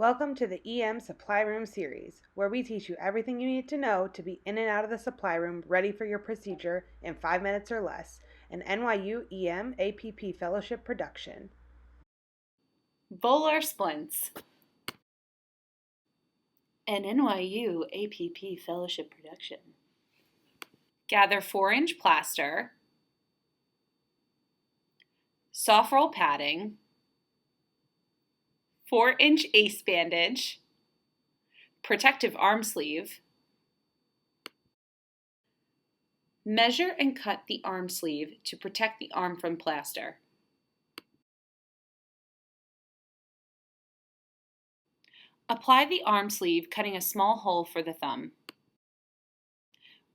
Welcome to the EM Supply Room series, where we teach you everything you need to know to be in and out of the supply room ready for your procedure in 5 minutes or less, an NYU EM APP Fellowship production. Volar Splints, an NYU APP Fellowship production. Gather 4-inch plaster, soft roll padding, 4-inch ace bandage, protective arm sleeve. Measure and cut the arm sleeve to protect the arm from plaster. Apply the arm sleeve, cutting a small hole for the thumb.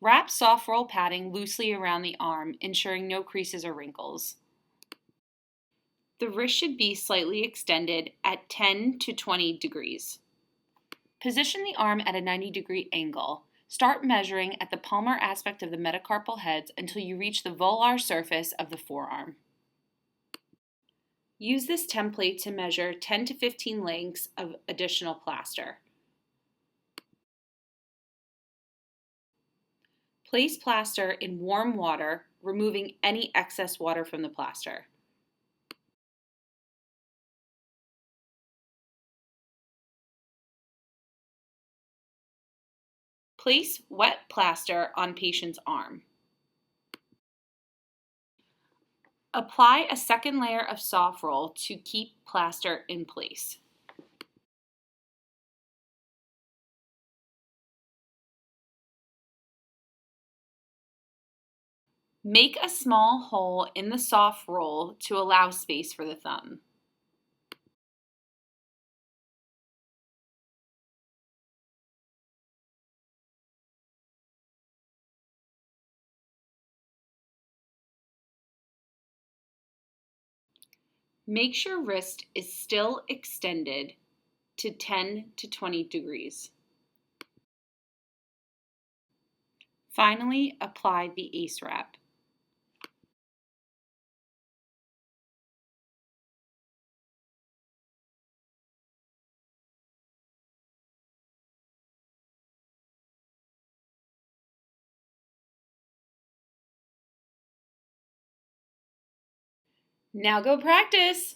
Wrap soft roll padding loosely around the arm, ensuring no creases or wrinkles. The wrist should be slightly extended at 10 to 20 degrees. Position the arm at a 90-degree angle. Start measuring at the palmar aspect of the metacarpal heads until you reach the volar surface of the forearm. Use this template to measure 10 to 15 lengths of additional plaster. Place plaster in warm water, removing any excess water from the plaster. Place wet plaster on patient's arm. Apply a second layer of soft roll to keep plaster in place. Make a small hole in the soft roll to allow space for the thumb. Make sure wrist is still extended to 10 to 20 degrees. Finally, apply the ace wrap. Now go practice!